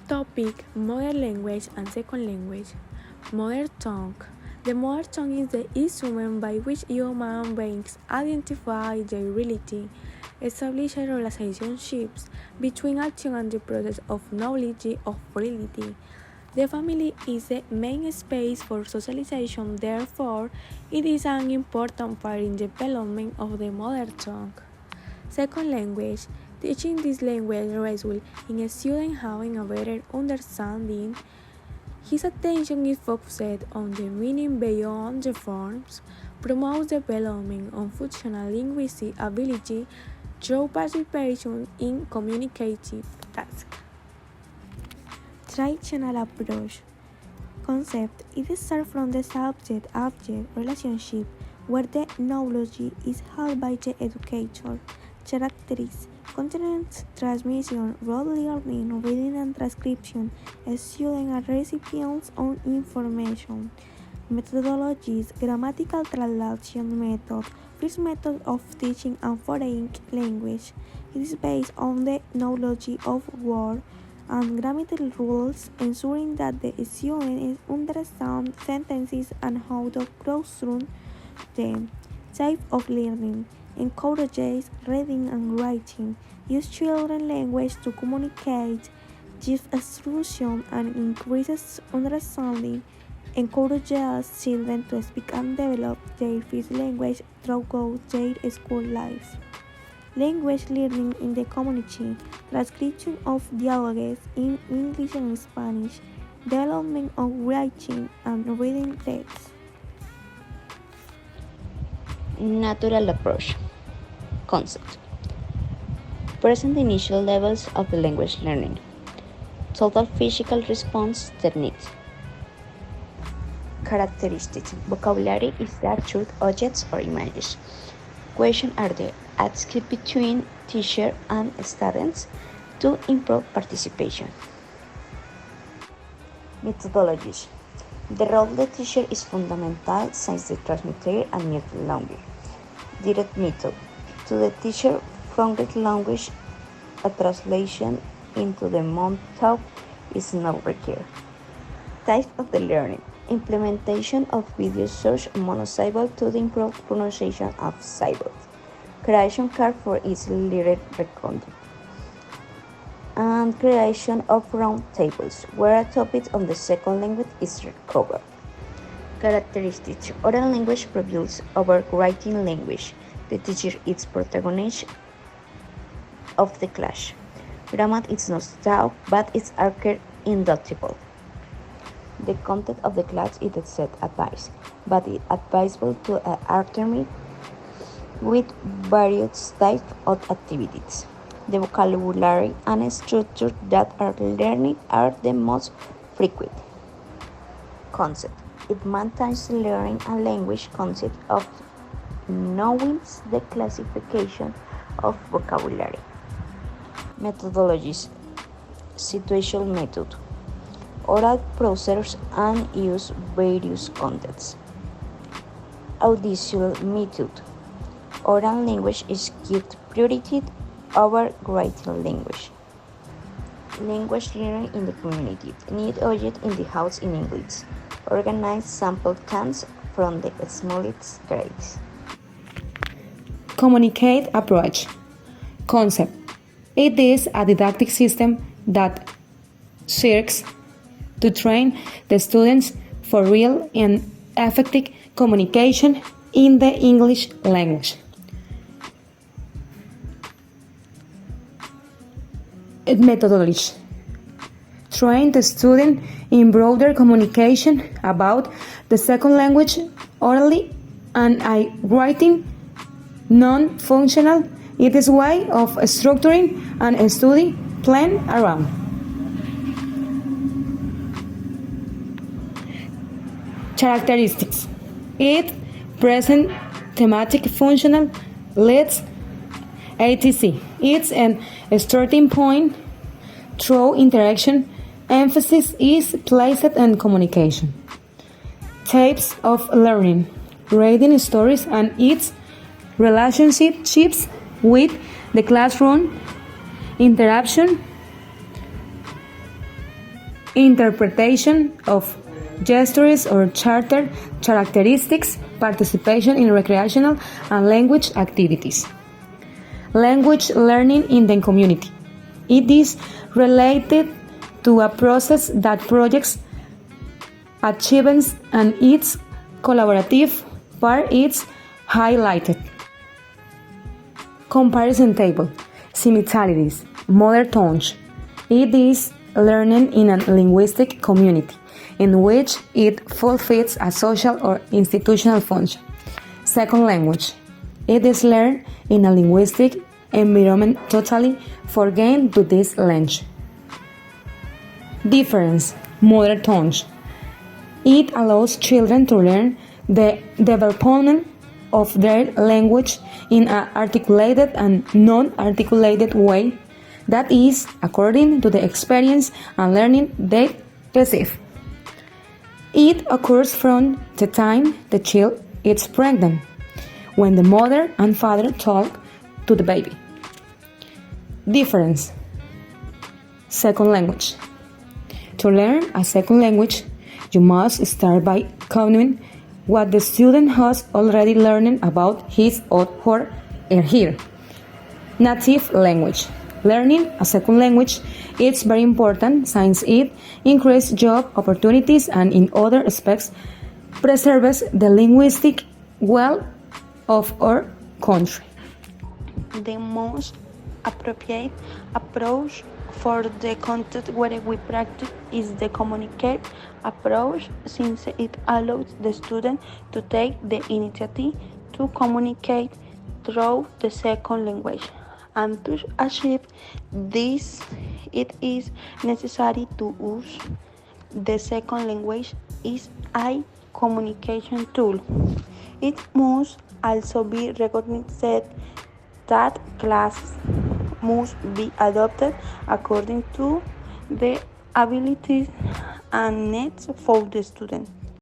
Topic: Mother language and second language. Mother tongue. The mother tongue is the instrument by which human beings identify their reality, establish relationships between action and the process of knowledge of reality. The family is the main space for socialization, therefore, it is an important part in the development of the mother tongue. Second language. Teaching this language results in a student having a better understanding. His attention is focused on the meaning beyond the forms, promotes development of functional linguistic ability through participation in communicative tasks. Traditional approach. Concept. It starts from the subject-object relationship where the knowledge is held by the educator. Characteristics. Content transmission, rote learning, reading and transcription, student and recipients of information. Methodologies, grammatical translation method, first method of teaching a foreign language. It is based on the knowledge of word and grammatical rules, ensuring that the student understands sentences and how to construct them. Type of learning encourages reading and writing, use children's language to communicate, gives instruction and increases understanding, encourages children to speak and develop their first language throughout their school life. Language learning in the community, transcription of dialogues in English and Spanish, development of writing and reading text. Natural approach. Concept. Present initial levels of the language learning. Total physical response techniques. Characteristics. Vocabulary is that truth objects or images. Questions are there asked between teacher and students to improve participation. Methodologies. The role of the teacher is fundamental since the transmitter and mute language. Direct method. To the teacher from the language, a translation into the mouth talk is not required. Type of the learning. Implementation of video search monosyllable to the improved pronunciation of syllables. Creation card for easily read content. And creation of round tables where a topic on the second language is covered. Characteristics. Oral language prevails over writing language. The teacher is protagonist of the class. Grammar is not taught, but it's archaic inductible. The content of the class is set advice, but it's advisable to alternate with various types of activities. The vocabulary and structure that are learned are the most frequent. Concept. It maintains the learning and language concept of knowing the classification of vocabulary. Methodologies. Situational method. Oral process and use various contexts. Auditional method. Oral language is given priority over written language. Language learning in the community. Need object in the house in English. Organize sample cans from the smallest grades. Communicate approach. Concept. It is a didactic system that seeks to train the students for real and effective communication in the English language. Methodology. Train the student in broader communication about the second language orally and writing non-functional. It is a way of structuring and study plan around. Characteristics. It present thematic functional leads etc. It's an starting point through interaction. Emphasis is placed on communication. Types of learning. Reading stories and its relationships with the classroom. Interaction. interpretation of gestures or charter characteristics, participation in recreational and language activities. Language learning in the community. It is related to a process that projects achievements and its collaborative part is highlighted. Comparison table. Similarities. Mother tongue. It is learning in a linguistic community in which it fulfills a social or institutional function. Second language. It is learned in a linguistic environment totally foreign to this language. Difference. Mother tongue. It allows children to learn the development of their language in an articulated and non-articulated way that is according to the experience and learning they receive. It occurs from the time the child is pregnant, when the mother and father talk to the baby. Difference. Second language. To learn a second language, you must start by knowing what the student has already learned about his or her native language. Learning a second language is very important since it increases job opportunities and in other aspects preserves the linguistic wealth of our country. The most appropriate approach for the content where we practice is the communicate approach, since it allows the student to take the initiative to communicate through the second language. And to achieve this, it is necessary to use the second language as a communication tool. It must also be recognized that classes must be adapted according to the abilities and needs for the student.